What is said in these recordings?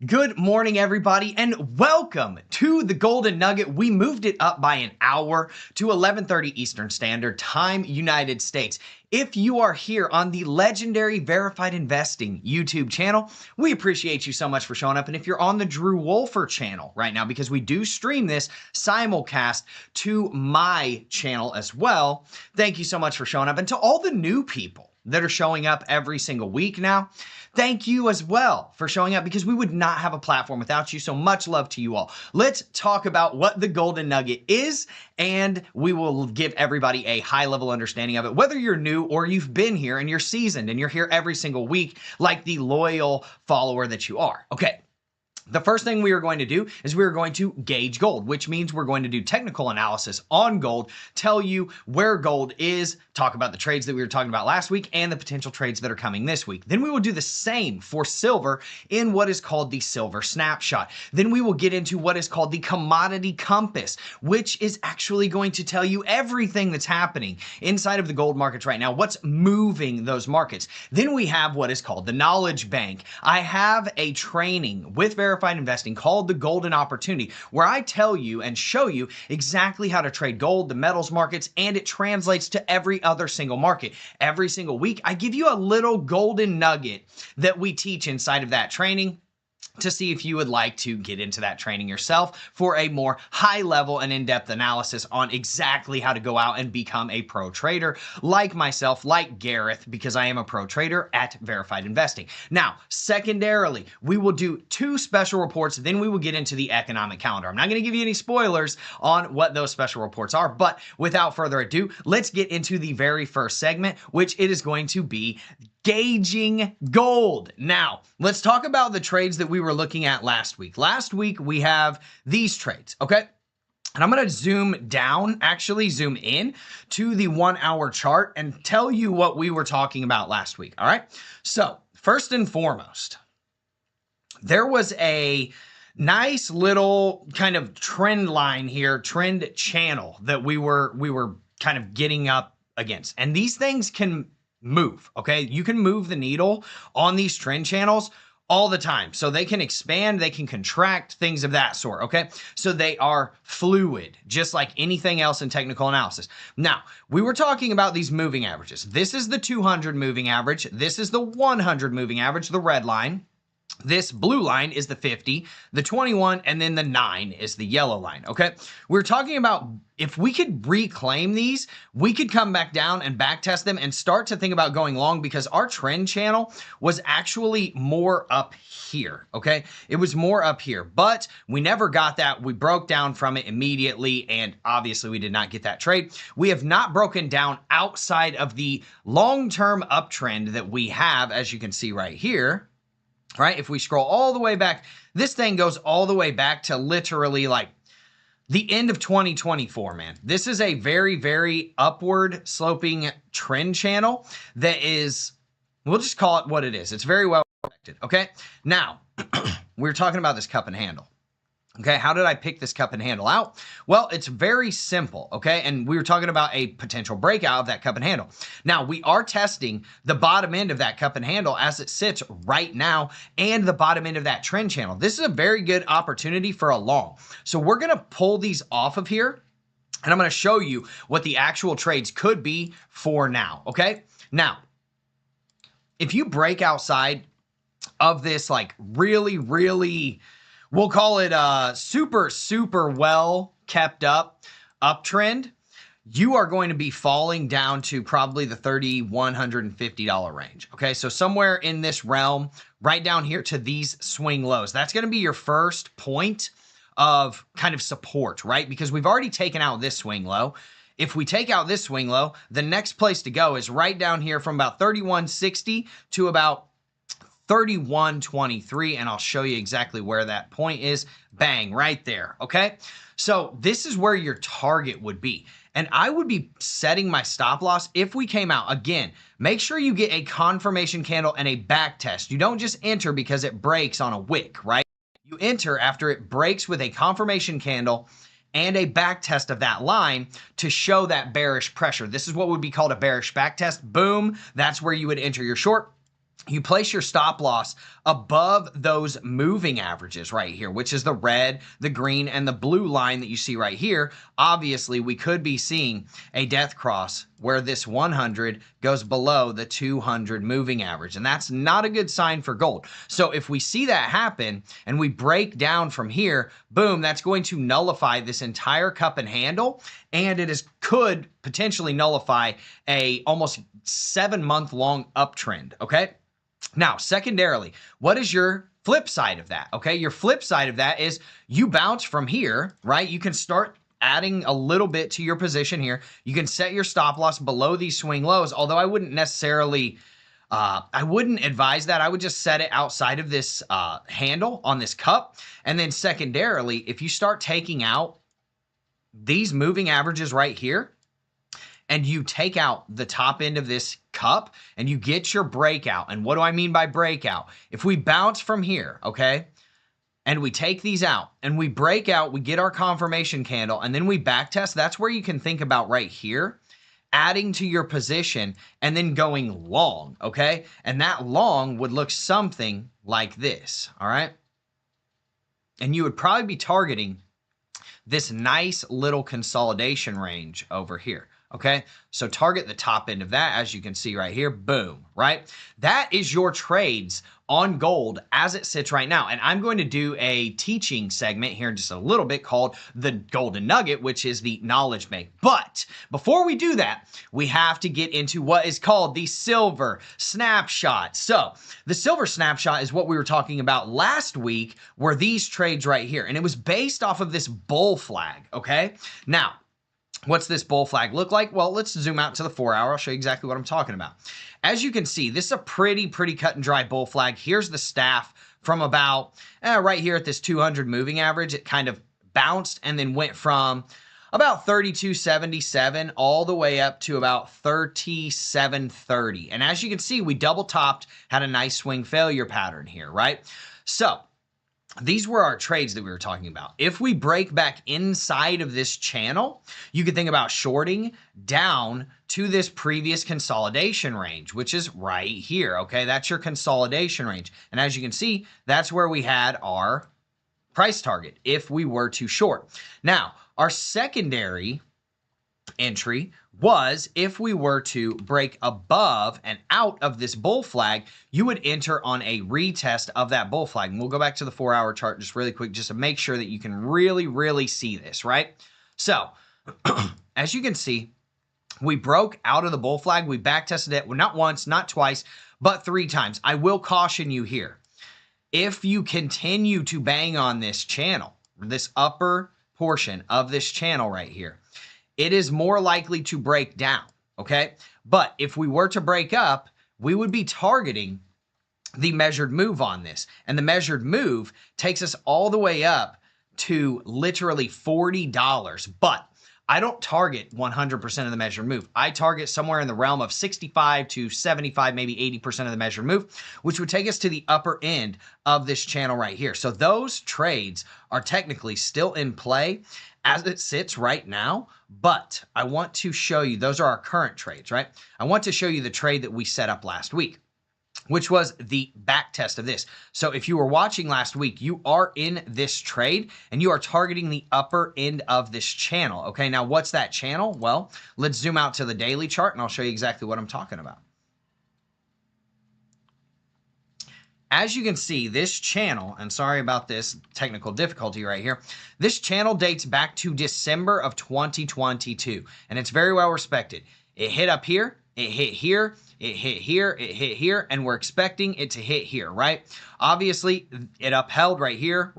Good morning, everybody, and welcome to the Golden Nugget. We moved it up by an hour to 11:30 Eastern Standard Time, United States. If you are here on the legendary Verified Investing YouTube channel, we appreciate you so much for showing up. And if you're on the Drew Wolfer channel right now, because we do stream this simulcast to my channel as well, thank you so much for showing up. And to all the new people that are showing up every single week now, thank you as well for showing up, because we would not have a platform without you. So much love to you all. Let's talk about what the Golden Nugget is, and we will give everybody a high-level understanding of it, whether you're new or you've been here and you're seasoned and you're here every single week like the loyal follower that you are. Okay. The first thing we are going to do is we are going to gauge gold, which means we're going to do technical analysis on gold, tell you where gold is, talk about the trades that we were talking about last week and the potential trades that are coming this week. Then we will do the same for silver in what is called the silver snapshot. Then we will get into what is called the commodity compass, which is actually going to tell you everything that's happening inside of the gold markets right now, what's moving those markets. Then we have what is called the knowledge bank. I have a training with Verified Investing called the Golden Opportunity, where I tell you and show you exactly how to trade gold, the metals markets, and it translates to every other single market. Every single week, I give you a little golden nugget that we teach inside of that training to see if you would like to get into that training yourself for a more high level and in-depth analysis on exactly how to go out and become a pro trader like myself, like Gareth, because I am a pro trader at Verified Investing. Now, secondarily, we will do two special reports, then we will get into the economic calendar. I'm not going to give you any spoilers on what those special reports are, but without further ado, let's get into the very first segment, which it is going to be gauging gold. Now, let's talk about the trades that we were looking at last week. Last week, we have these trades, okay? And I'm going to zoom down, actually zoom in to the 1 hour chart and tell you what we were talking about last week, all right? So, first and foremost, there was a nice little kind of trend line here, trend channel that we were kind of getting up against. And these things can move, okay? You can move the needle on these trend channels all the time. So they can expand, they can contract, things of that sort, okay? So they are fluid, just like anything else in technical analysis. Now, we were talking about these moving averages. This is the 200 moving average. This is the 100 moving average, the red line. This blue line is the 50, the 21, and then the 9 is the yellow line, okay? We're talking about if we could reclaim these, we could come back down and back test them and start to think about going long, because our trend channel was actually more up here, okay? It was more up here, but we never got that. We broke down from it immediately, and obviously we did not get that trade. We have not broken down outside of the long-term uptrend that we have, as you can see right here. Right? If we scroll all the way back, this thing goes all the way back to literally like the end of 2024, man. This is a very, very upward sloping trend channel that is, we'll just call it what it is. It's very well respected. Okay. Now, we're talking about this cup and handle. Okay, how did I pick this cup and handle out? Well, it's very simple, okay? And we were talking about a potential breakout of that cup and handle. Now, we are testing the bottom end of that cup and handle as it sits right now, and the bottom end of that trend channel. This is a very good opportunity for a long. So we're going to pull these off of here, and I'm going to show you what the actual trades could be for now, okay? Now, if you break outside of this like really, we'll call it a super well kept up uptrend, you are going to be falling down to probably the $3,150 range. Okay, so somewhere in this realm, right down here to these swing lows. That's going to be your first point of kind of support, right? Because we've already taken out this swing low. If we take out this swing low, the next place to go is right down here from about 3160 to about 3123, and I'll show you exactly where that point is. Bang, right there, okay? So this is where your target would be. And I would be setting my stop loss if we came out. Again, make sure you get a confirmation candle and a back test. You don't just enter because it breaks on a wick, right? You enter after it breaks with a confirmation candle and a back test of that line to show that bearish pressure. This is what would be called a bearish back test. Boom, that's where you would enter your short. you place your stop loss above those moving averages right here, which is the red, the green, and the blue line that you see right here. Obviously, we could be seeing a death cross where this 100 goes below the 200 moving average, and that's not a good sign for gold. So if we see that happen and we break down from here, boom, that's going to nullify this entire cup and handle, and could potentially nullify a almost 7-month-long uptrend, okay? Now, secondarily, what is your flip side of that? Okay, your flip side of that is you bounce from here, right? You can start adding a little bit to your position here. You can set your stop loss below these swing lows, although I wouldn't necessarily, I wouldn't advise that. I would just set it outside of this handle on this cup. And then secondarily, if you start taking out these moving averages right here, and you take out the top end of this cup and you get your breakout. And what do I mean by breakout? If we bounce from here, okay, and we take these out and we break out, we get our confirmation candle, and then we back test, that's where you can think about right here, adding to your position and then going long, okay? And that long would look something like this, all right? And you would probably be targeting this nice little consolidation range over here. Okay, so target the top end of that, as you can see right here, boom, right? That is your trades on gold as it sits right now. And I'm going to do a teaching segment here in just a little bit called the Golden Nugget, which is the knowledge bank. But before we do that, we have to get into what is called the silver snapshot. So the silver snapshot is what we were talking about last week, were these trades right here. And it was based off of this bull flag, okay? Now, what's this bull flag look like? Well, let's zoom out to the 4-hour. I'll show you exactly what I'm talking about. As you can see, this is a pretty cut and dry bull flag. Here's the staff from about right here at this 200 moving average. It kind of bounced and then went from about 32.77 all the way up to about 37.30. And as you can see, we double topped, had a nice swing failure pattern here, right? So these were our trades that we were talking about. If we break back inside of this channel, you could think about shorting down to this previous consolidation range, which is right here, okay? That's your consolidation range. And as you can see, that's where we had our price target if we were to short. Now, our secondary entry was if we were to break above and out of this bull flag, you would enter on a retest of that bull flag. And we'll go back to the 4-hour chart just really quick, just to make sure that you can really see this, right? So as you can see, we broke out of the bull flag. We back tested it, well, not once, not twice, but 3 times. I will caution you here. If you continue to bang on this channel, this upper portion of this channel right here, it is more likely to break down, okay? But if we were to break up, we would be targeting the measured move on this. And the measured move takes us all the way up to literally $40. But I don't target 100% of the measured move. I target somewhere in the realm of 65 to 75, maybe 80% of the measured move, which would take us to the upper end of this channel right here. So those trades are technically still in play as it sits right now, but I want to show you, those are our current trades, right? I want to show you the trade that we set up last week, which was the back test of this. So if you were watching last week, you are in this trade and you are targeting the upper end of this channel. Okay, now what's that channel? Well, let's zoom out to the daily chart and I'll show you exactly what I'm talking about. As you can see, this channel, and sorry about this technical difficulty right here, this channel dates back to December of 2022, and it's very well respected. It hit up here, it hit here, it hit here, it hit here, and we're expecting it to hit here, right? Obviously, it upheld right here,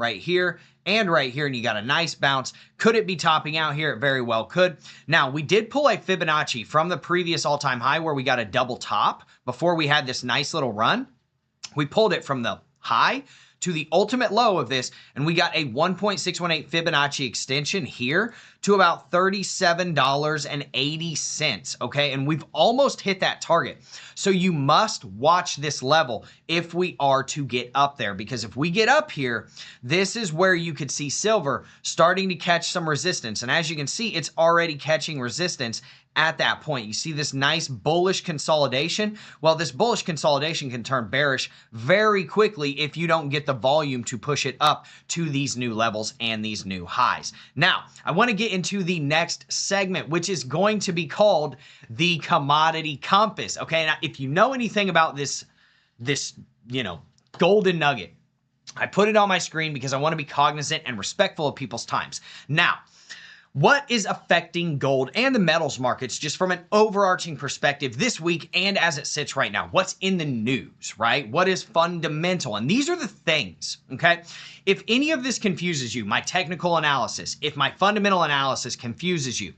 and right here, and you got a nice bounce. Could it be topping out here? It very well could. Now, we did pull a Fibonacci from the previous all-time high where we got a double top before we had this nice little run. We pulled it from the high to the ultimate low of this, and we got a 1.618 Fibonacci extension here to about $37.80, okay? And we've almost hit that target. So you must watch this level if we are to get up there, because if we get up here, this is where you could see silver starting to catch some resistance. And as you can see, it's already catching resistance at that point. You see this nice bullish consolidation. Well, this bullish consolidation can turn bearish very quickly if you don't get the volume to push it up to these new levels and these new highs. Now, I want to get into the next segment, which is going to be called the commodity compass. Okay, now if you know anything about this golden nugget, I put it on my screen because I want to be cognizant and respectful of people's times. Now, what is affecting gold and the metals markets just from an overarching perspective this week and as it sits right now? What's in the news, right? What is fundamental? And these are the things, okay? If any of this confuses you, my technical analysis, if my fundamental analysis confuses you,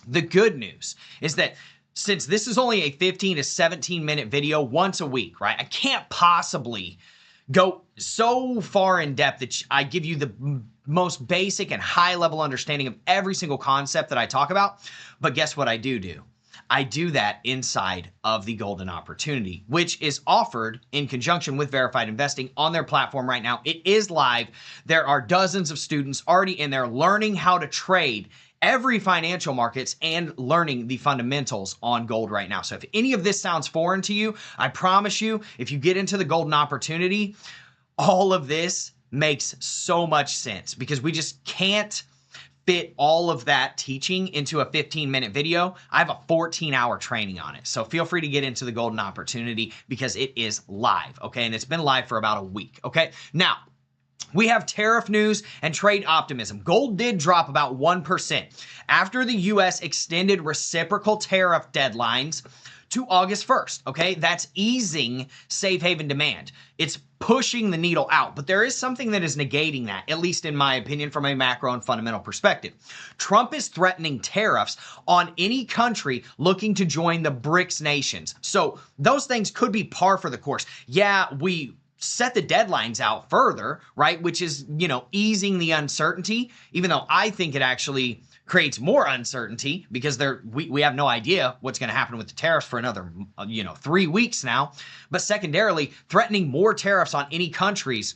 the good news is that since this is only a 15 to 17 minute video once a week, right? I can't possibly go so far in depth that I give you the most basic and high level understanding of every single concept that I talk about. But guess what I do? I do that inside of the Golden Opportunity, which is offered in conjunction with Verified Investing on their platform right now. It is live. There are dozens of students already in there learning how to trade every financial markets and learning the fundamentals on gold right now. So if any of this sounds foreign to you, I promise you, if you get into the Golden Opportunity, all of this makes so much sense because we just can't fit all of that teaching into a 15-minute video. I have a 14-hour training on it. So feel free to get into the Golden Opportunity because it is live, okay? And it's been live for about a week, okay? Now, we have tariff news and trade optimism. Gold did drop about 1% after the U.S. extended reciprocal tariff deadlines to August 1st, okay? That's easing safe haven demand. It's pushing the needle out, but there is something that is negating that, at least in my opinion, from a macro and fundamental perspective. Trump is threatening tariffs on any country looking to join the BRICS nations. So those things could be par for the course. Yeah, we set the deadlines out further, right? Which is, easing the uncertainty, even though I think it actually creates more uncertainty because we have no idea what's going to happen with the tariffs for another, 3 weeks now. But secondarily, threatening more tariffs on any countries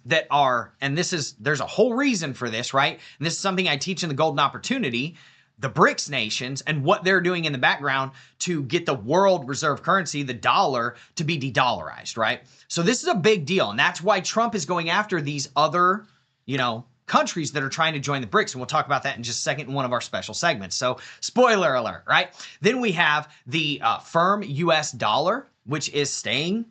that are, and there's a whole reason for this, right? And this is something I teach in the Golden Opportunity, the BRICS nations and what they're doing in the background to get the world reserve currency, the dollar, to be de-dollarized, right? So this is a big deal. And that's why Trump is going after these other, countries that are trying to join the BRICS. And we'll talk about that in just a second in one of our special segments. So spoiler alert, right? Then we have the firm US dollar, which is staying,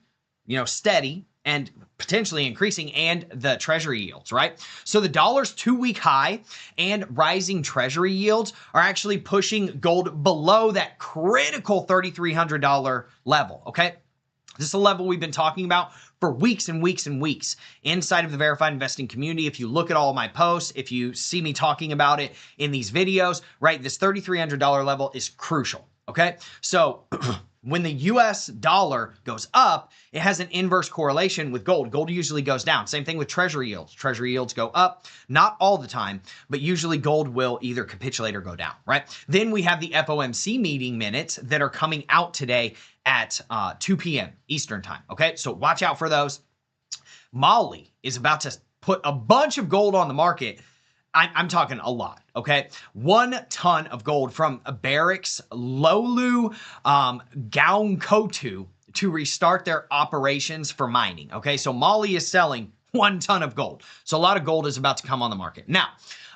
steady and potentially increasing, and the Treasury yields, right? So the dollar's 2-week high and rising Treasury yields are actually pushing gold below that critical $3,300 level, okay? This is a level we've been talking about for weeks and weeks and weeks inside of the Verified Investing community. If you look at all of my posts, if you see me talking about it in these videos, right, this $3,300 level is crucial, okay? So when the US dollar goes up, it has an inverse correlation with gold. Gold usually goes down. Same thing with Treasury yields. Treasury yields go up, not all the time, but usually gold will either capitulate or go down, right? Then we have the FOMC meeting minutes that are coming out today at 2 p.m. Eastern time, okay? So watch out for those. Molly is about to put a bunch of gold on the market. I'm talking a lot, okay? 1 ton of gold from Barrick's Lolu Gaunkotu to restart their operations for mining, okay? So Molly is selling 1 ton of gold. So a lot of gold is about to come on the market. Now,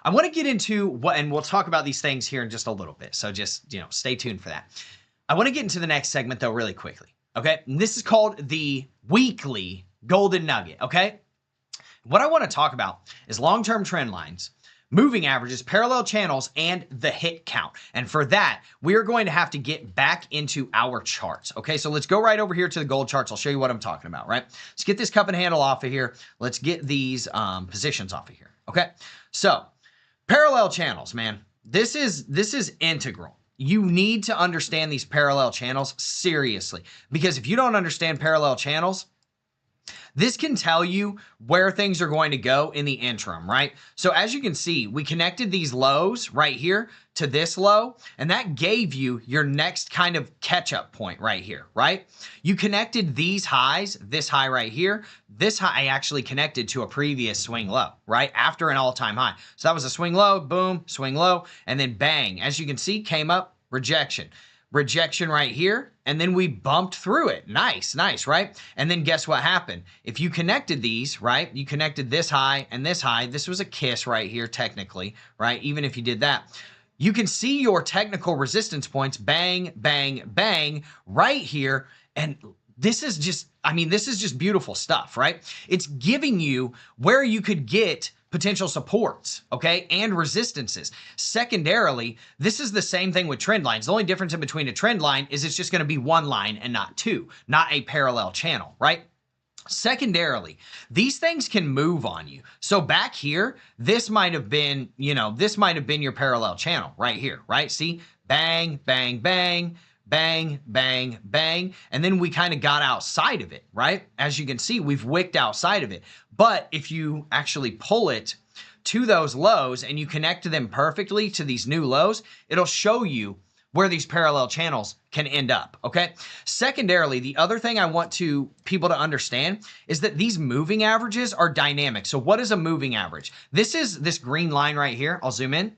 I want to get into and we'll talk about these things here in just a little bit. So just, stay tuned for that. I want to get into the next segment though really quickly, okay? And this is called the weekly Golden Nugget, okay? What I want to talk about is long-term trend lines, moving averages, parallel channels, and the hit count. And for that, we're going to have to get back into our charts. Okay, so let's go right over here to the gold charts. I'll show you what I'm talking about, right? Let's get this cup and handle off of here. Let's get these positions off of here. Okay, so parallel channels, man. This is integral. You need to understand these parallel channels seriously, because if you don't understand parallel channels, this can tell you where things are going to go in the interim, right? So as you can see, we connected these lows right here to this low, and that gave you your next kind of catch-up point right here, right? You connected these highs, this high right here, this high actually connected to a previous swing low, right? After an all-time high. So that was a swing low, boom, swing low, and then bang. As you can see, came up, rejection. Rejection right here, and then we bumped through it. Nice, nice, right? And then guess what happened? If you connected these, right, you connected this high and this high, this was a kiss right here technically, right? Even if you did that, you can see your technical resistance points, bang, bang, bang, right here. And this is just, I mean, this is just beautiful stuff, right? It's giving you where you could get potential supports, okay, and resistances. Secondarily, this is the same thing with trend lines. The only difference in between a trend line is it's just going to be one line and not two, not a parallel channel, right? Secondarily, these things can move on you. So back here, this might have been, this might have been your parallel channel right here, right? See, bang, bang, bang, bang, bang, bang. And then we kind of got outside of it, right? As you can see, we've wicked outside of it. But if you actually pull it to those lows and you connect them perfectly to these new lows, it'll show you where these parallel channels can end up, okay? Secondarily, the other thing I want people to understand is that these moving averages are dynamic. So what is a moving average? This is this green line right here. I'll zoom in.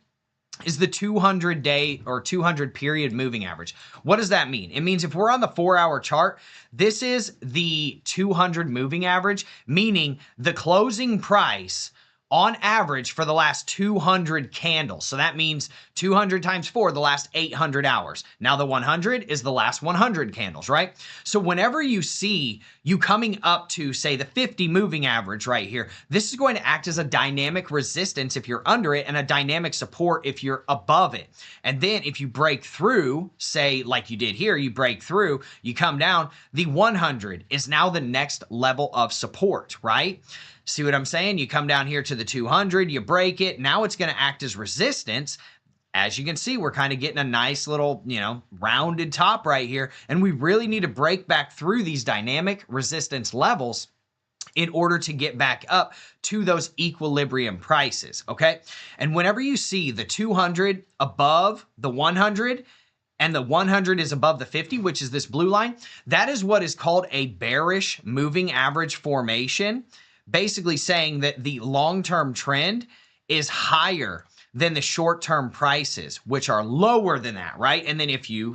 Is the 200-day or 200 period moving average. What does that mean? It means if we're on the 4-hour chart, this is the 200 moving average, meaning the closing price on average for the last 200 candles. So that means 200 times 4, the last 800 hours. Now the 100 is the last 100 candles, right? So whenever you see you coming up to, say, the 50 moving average right here, this is going to act as a dynamic resistance if you're under it and a dynamic support if you're above it. And then if you break through, say, like you did here, you break through, you come down, the 100 is now the next level of support, right? See what I'm saying? You come down here to the 200, you break it. Now it's going to act as resistance. As you can see, we're kind of getting a nice little, rounded top right here. And we really need to break back through these dynamic resistance levels in order to get back up to those equilibrium prices, okay? And whenever you see the 200 above the 100, and the 100 is above the 50, which is this blue line, that is what is called a bearish moving average formation. Basically saying that the long-term trend is higher than the short-term prices, which are lower than that, right? And then if you,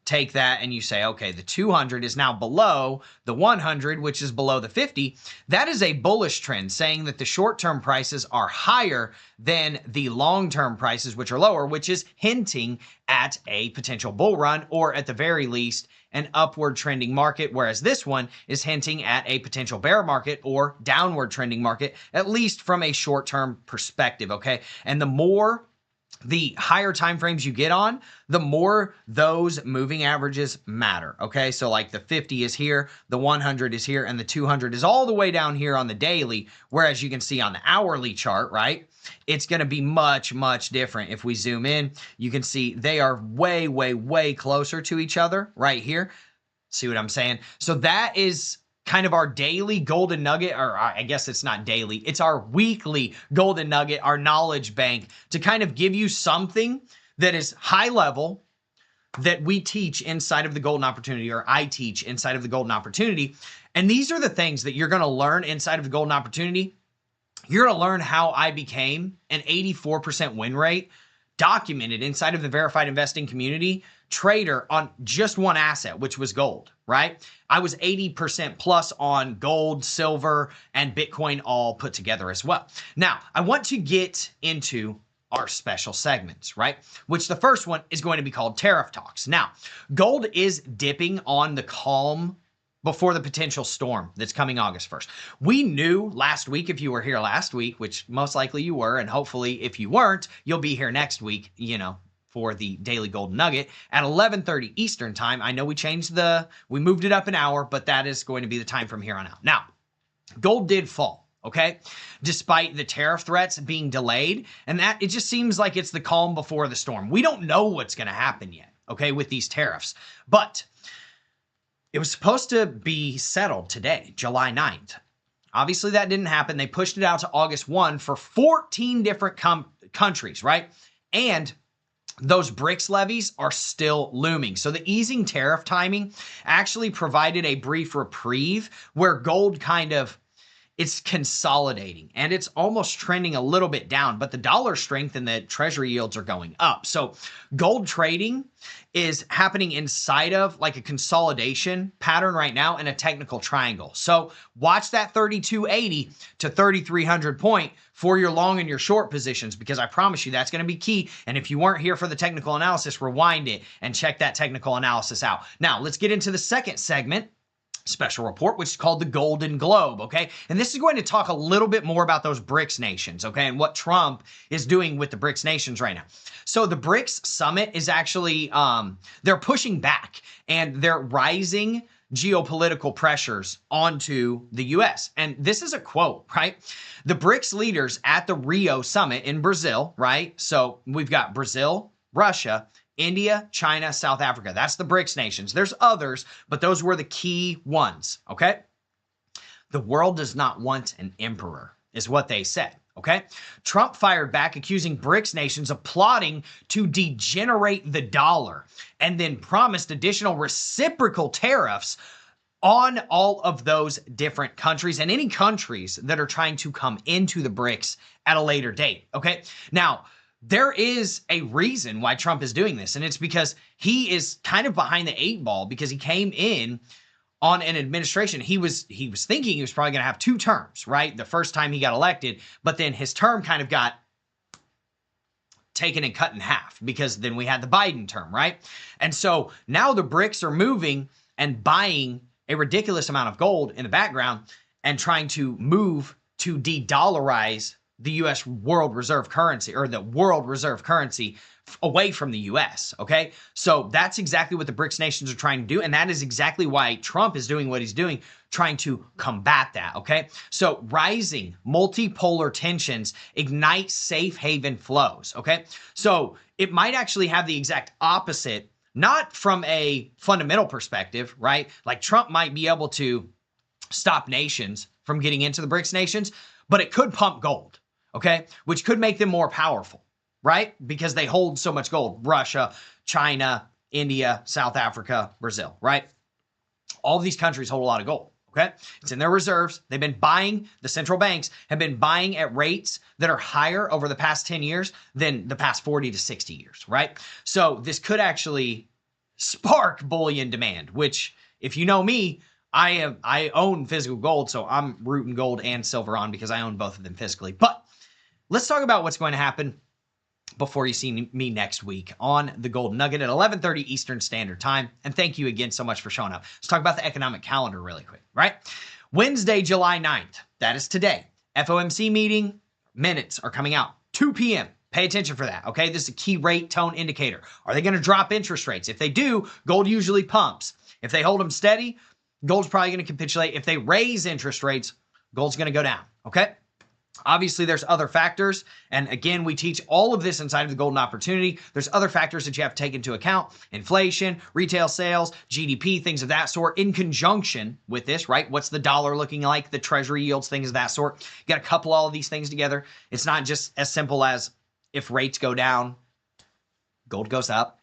take that and you say, okay, the 200 is now below the 100, which is below the 50, that is a bullish trend saying that the short-term prices are higher than the long-term prices, which are lower, which is hinting at a potential bull run or at the very least an upward trending market, whereas this one is hinting at a potential bear market or downward trending market, at least from a short-term perspective, okay? And the higher time frames you get on, the more those moving averages matter, okay? So like the 50 is here, the 100 is here, and the 200 is all the way down here on the daily, whereas you can see on the hourly chart, right? It's going to be much, much different. If we zoom in, you can see they are way, way, way closer to each other right here. See what I'm saying? So that is kind of our daily golden nugget, or I guess it's not daily, it's our weekly golden nugget, our knowledge bank, to kind of give you something that is high level that we teach inside of the Golden Opportunity, or I teach inside of the Golden Opportunity. And these are the things that you're going to learn inside of the Golden Opportunity. You're going to learn how I became an 84% win rate, documented inside of the verified investing community, trader on just one asset, which was gold, right? I was 80% plus on gold, silver, and Bitcoin all put together as well. Now, I want to get into our special segments, right? Which the first one is going to be called Tariff Talks. Now, gold is dipping on the calm before the potential storm that's coming August 1st. We knew last week, if you were here last week, which most likely you were, and hopefully if you weren't, you'll be here next week, for the Daily Golden Nugget at 11:30 Eastern time. I know we moved it up an hour, but that is going to be the time from here on out. Now, gold did fall, okay? Despite the tariff threats being delayed, and that it just seems like it's the calm before the storm. We don't know what's going to happen yet, okay, with these tariffs. But it was supposed to be settled today, July 9th. Obviously, that didn't happen. They pushed it out to August 1 for 14 different countries, right? And those BRICS levies are still looming. So the easing tariff timing actually provided a brief reprieve where gold kind of it's consolidating and it's almost trending a little bit down, but the dollar strength and the treasury yields are going up. So gold trading is happening inside of like a consolidation pattern right now in a technical triangle. So watch that 3280 to 3300 point for your long and your short positions, because I promise you that's going to be key. And if you weren't here for the technical analysis, rewind it and check that technical analysis out. Now let's get into the second segment, special report, which is called the Golden Globe, okay? And this is going to talk a little bit more about those BRICS nations, okay, and what Trump is doing with the BRICS nations right now. So the BRICS summit is actually, they're pushing back and they're rising geopolitical pressures onto the US. And this is a quote, right? The BRICS leaders at the Rio summit in Brazil, right? So we've got Brazil, Russia, India, China, South Africa. That's the BRICS nations. There's others, but those were the key ones, okay? The world does not want an emperor, is what they said, okay? Trump fired back, accusing BRICS nations of plotting to degenerate the dollar, and then promised additional reciprocal tariffs on all of those different countries and any countries that are trying to come into the BRICS at a later date, okay? Now, there is a reason why Trump is doing this, and it's because he is kind of behind the eight ball, because he came in on an administration. He was thinking he was probably going to have 2 terms, right? The first time he got elected, but then his term kind of got taken and cut in half, because then we had the Biden term, right? And so now the BRICS are moving and buying a ridiculous amount of gold in the background and trying to move to de-dollarize the U.S. world reserve currency, or the world reserve currency, away from the U.S., okay? So that's exactly what the BRICS nations are trying to do, and that is exactly why Trump is doing what he's doing, trying to combat that, okay? So rising multipolar tensions ignite safe haven flows, okay? So it might actually have the exact opposite, not from a fundamental perspective, right? Like Trump might be able to stop nations from getting into the BRICS nations, but it could pump gold, okay? Which could make them more powerful, right? Because they hold so much gold. Russia, China, India, South Africa, Brazil, right? All of these countries hold a lot of gold, okay? It's in their reserves. They've been buying, the central banks have been buying at rates that are higher over the past 10 years than the past 40 to 60 years, right? So this could actually spark bullion demand, which, if you know me, I own physical gold, so I'm rooting gold and silver on because I own both of them physically. But let's talk about what's going to happen before you see me next week on the Golden Nugget at 11:30 Eastern Standard Time. And thank you again so much for showing up. Let's talk about the economic calendar really quick, right? Wednesday, July 9th, that is today. FOMC meeting minutes are coming out, 2 p.m. Pay attention for that, okay? This is a key rate tone indicator. Are they going to drop interest rates? If they do, gold usually pumps. If they hold them steady, gold's probably going to capitulate. If they raise interest rates, gold's going to go down, okay? Obviously, there's other factors. And again, we teach all of this inside of the Golden Opportunity. There's other factors that you have to take into account. Inflation, retail sales, GDP, things of that sort in conjunction with this, right? What's the dollar looking like? The treasury yields, things of that sort. You got to couple all of these things together. It's not just as simple as if rates go down, gold goes up,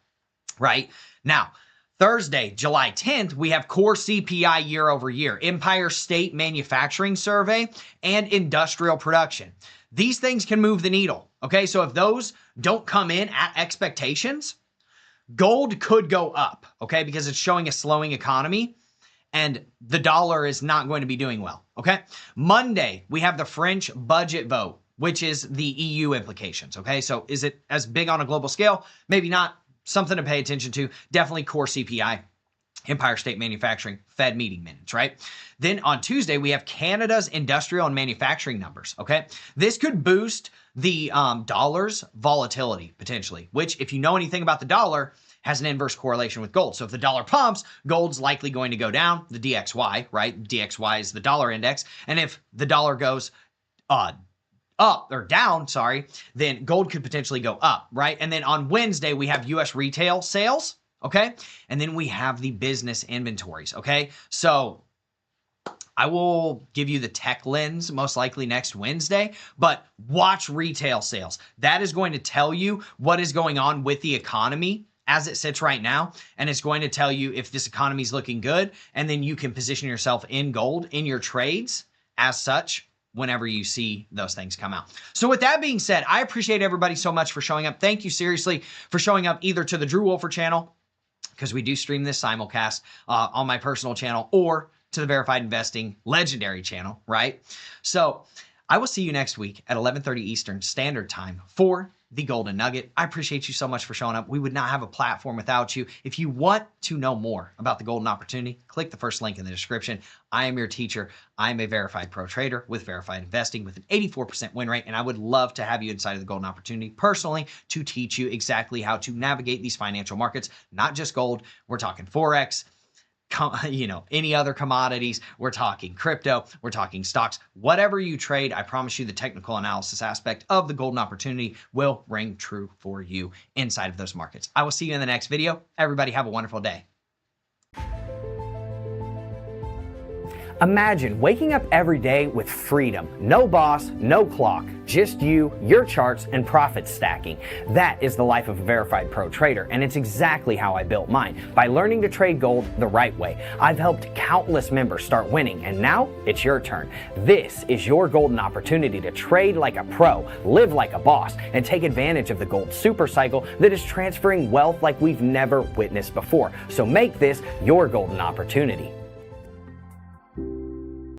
right? Now, Thursday, July 10th, we have core CPI year over year, Empire State Manufacturing Survey, and industrial production. These things can move the needle, okay? So if those don't come in at expectations, gold could go up, okay? Because it's showing a slowing economy and the dollar is not going to be doing well, okay? Monday, we have the French budget vote, which is the EU implications, okay? So is it as big on a global scale? Maybe not. Something to pay attention to. Definitely core CPI, Empire State Manufacturing, Fed meeting minutes, right? Then on Tuesday, we have Canada's industrial and manufacturing numbers, okay? This could boost the dollar's volatility, potentially, which, if you know anything about the dollar, has an inverse correlation with gold. So if the dollar pumps, gold's likely going to go down, the DXY, right? DXY is the dollar index. And if the dollar goes up or down, then gold could potentially go up, right? And then on Wednesday, we have U.S. retail sales, okay? And then we have the business inventories, okay? So I will give you the tech lens most likely next Wednesday, but watch retail sales. That is going to tell you what is going on with the economy as it sits right now, and it's going to tell you if this economy is looking good, and then you can position yourself in gold in your trades as such whenever you see those things come out. So with that being said, I appreciate everybody so much for showing up. Thank you seriously for showing up either to the Drew Wolfer channel, because we do stream this simulcast on my personal channel, or to the Verified Investing Legendary channel, right? So I will see you next week at 11:30 Eastern Standard Time for the Golden Nugget. I appreciate you so much for showing up. We would not have a platform without you. If you want to know more about the golden opportunity, click the first link in the description. I am your teacher. I am a verified pro trader with Verified Investing with an 84% win rate, and I would love to have you inside of the golden opportunity personally to teach you exactly how to navigate these financial markets, not just gold. We're talking Forex, any other commodities. We're talking crypto, we're talking stocks, whatever you trade. I promise you the technical analysis aspect of the golden opportunity will ring true for you inside of those markets. I will see you in the next video. Everybody have a wonderful day. Imagine waking up every day with freedom. No boss, no clock, just you, your charts, and profit stacking. That is the life of a verified pro trader, and it's exactly how I built mine, by learning to trade gold the right way. I've helped countless members start winning, and now it's your turn. This is your golden opportunity to trade like a pro, live like a boss, and take advantage of the gold super cycle that is transferring wealth like we've never witnessed before. So make this your golden opportunity.